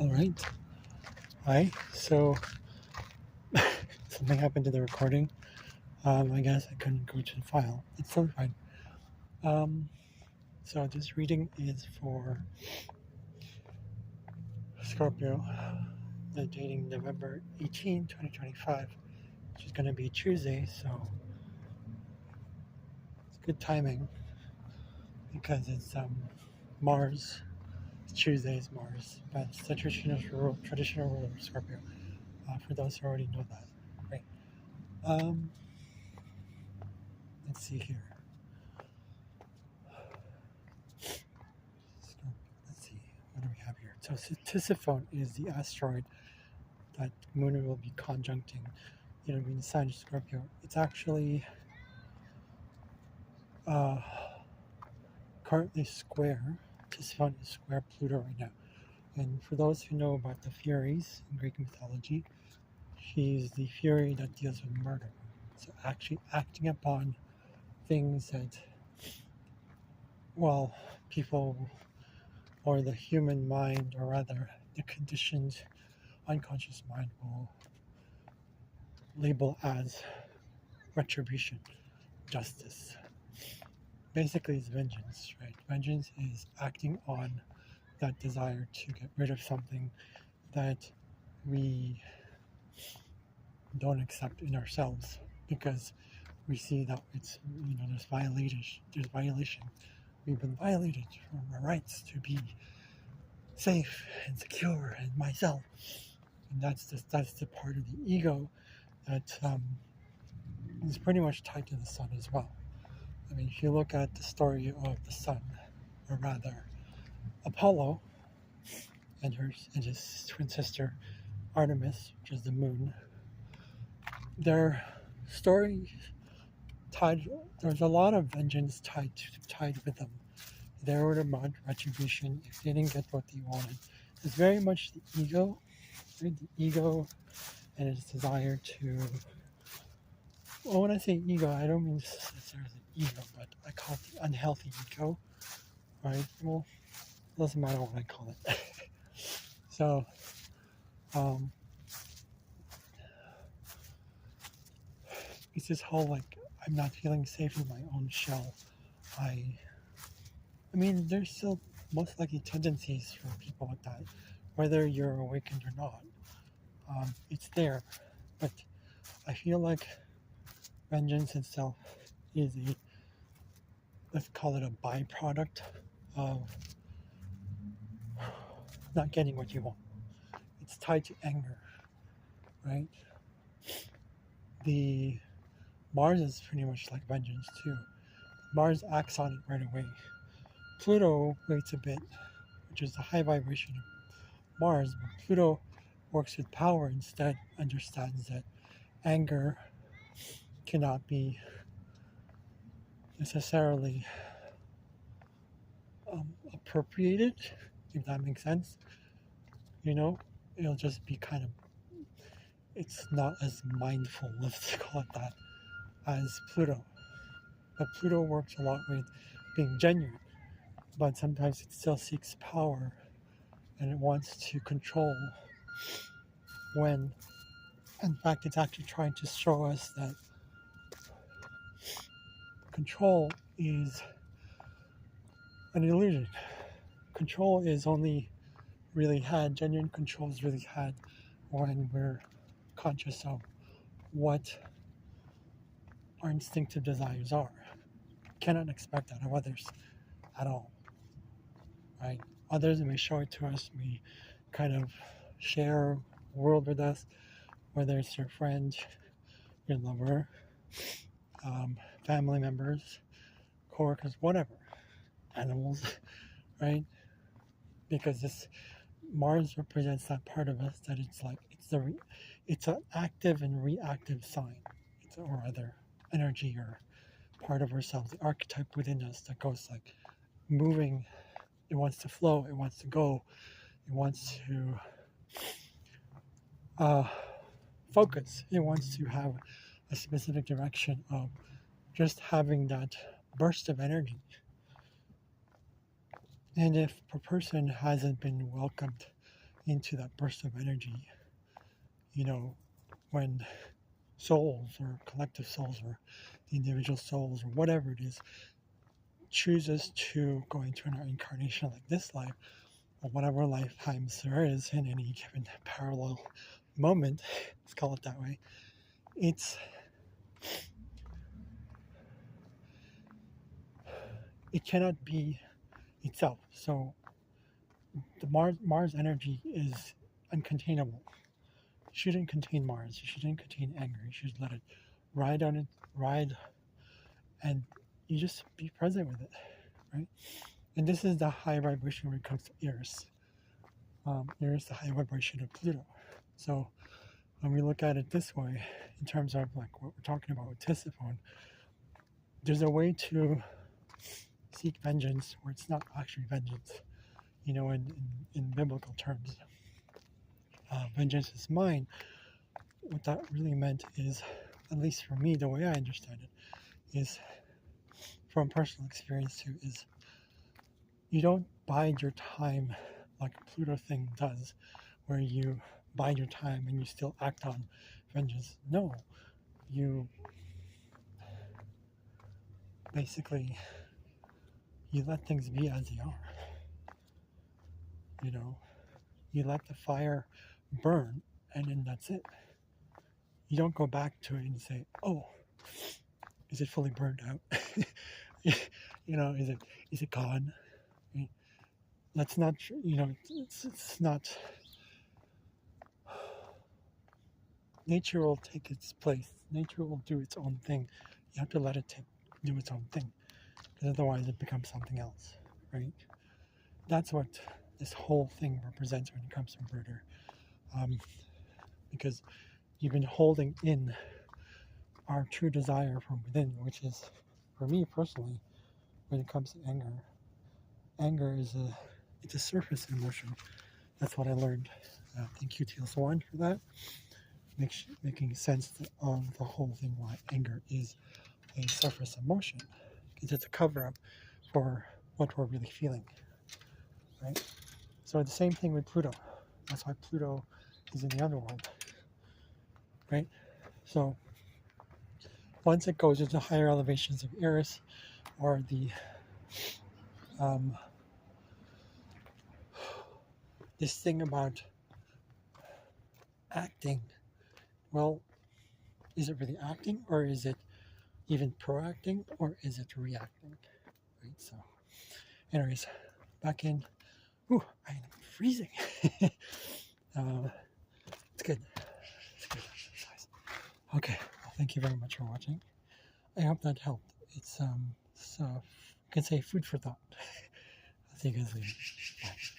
All right. Hi. So something happened to the recording. I guess I couldn't go to the file. It's totally fine. Um, so this reading is for Scorpio, dating November 18, 2025, which is going to be Tuesday. So it's good timing because it's Mars. It's Tuesday's Mars, but it's the traditional ruler of Scorpio. For those who already know that, right? Um, let's see here. Let's see, what do we have here? So Tisiphone is the asteroid that Moon will be conjuncting, in the sign of Scorpio. It's actually uh, currently square. Tisiphone is square Pluto right now. And for those who know about the Furies in Greek mythology, she's the Fury that deals with murder. So actually acting upon things that, well, people or the human mind, or rather the conditioned unconscious mind, will label as retribution, justice. Basically, it's vengeance, right? Vengeance is acting on that desire to get rid of something that we don't accept in ourselves because we see that it's, there's violation. We've been violated from our rights to be safe and secure and myself. And that's the part of the ego that is pretty much tied to the sun as well. I mean, if you look at the story of the sun, or rather Apollo and his twin sister Artemis, which is the moon, their story tied. There's a lot of vengeance tied with them. They were to mount retribution if they didn't get what they wanted. It's very much the ego, right? The ego and its desire to. Well, when I say ego, I don't mean necessarily ego, but I call it the unhealthy ego, right? Well, it doesn't matter what I call it. So, it's this whole like I'm not feeling safe in my own shell. I mean, there's still most likely tendencies for people like that, whether you're awakened or not. It's there, but I feel like vengeance itself is let's call it a byproduct of not getting what you want. It's tied to anger, right? The Mars is pretty much like vengeance too. Mars acts on it right away. Pluto waits a bit, which is the high vibration of Mars, but Pluto works with power instead, understands that anger cannot be necessarily appropriated, if that makes sense. It'll just be kind of, it's not as mindful, let's call it that, as Pluto. But Pluto works a lot with being genuine, but sometimes it still seeks power and it wants to control when, in fact, it's actually trying to show us that control is an illusion. Control is only really had, genuine control is really had when we're conscious of what our instinctive desires are. Cannot expect that of others at all, right? Others may show it to us, may kind of share the world with us, whether it's your friend, your lover, family members, coworkers, whatever, animals, right? Because this Mars represents that part of us that it's like it's an active and reactive sign, or other energy or part of ourselves, the archetype within us that goes like moving. It wants to flow. It wants to go. It wants to focus. It wants to have a specific direction of just having that burst of energy. And if a person hasn't been welcomed into that burst of energy, you know, when souls or collective souls or the individual souls or whatever it is chooses to go into an incarnation like this life or whatever lifetimes there is in any given parallel moment, let's call it that way, it cannot be itself. So the Mars energy is uncontainable. You shouldn't contain Mars. You shouldn't contain anger. You should let it ride on it, ride, and you just be present with it, right? And this is the high vibration when it comes to Eris. Eris, the high vibration of Pluto. So when we look at it this way, in terms of like what we're talking about with Tisiphone, there's a way to seek vengeance where it's not actually vengeance. You know, in biblical terms, vengeance is mine. What that really meant is, at least for me, the way I understand it, is from personal experience too, is you don't bide your time like a Pluto thing does, where you bide your time and you still act on vengeance. No, you basically, you let things be as they are. You know, you let the fire burn, and then that's it. You don't go back to it and say, "Oh, is it fully burned out? You know, is it gone?" I mean, that's not, you know, it's not. Nature will take its place. Nature will do its own thing. You have to let it do its own thing, because otherwise it becomes something else, right? That's what this whole thing represents when it comes to murder, because you've been holding in our true desire from within, which is, for me personally, when it comes to anger. Anger is it's a surface emotion. That's what I learned. Thank you, Teal Swan, for that. Making sense of the whole thing, why anger is a surface emotion. Because it's a cover-up for what we're really feeling, right? So the same thing with Pluto. That's why Pluto is in the underworld, right? So once it goes into higher elevations of Eris, or the this thing about acting, well, is it really acting, or is it even proacting, or is it reacting, right? So anyways, back in, I am freezing. It's good. It's good exercise. Okay, well, thank you very much for watching. I hope that helped. It's you can say food for thought. I'll see you guys later. Bye.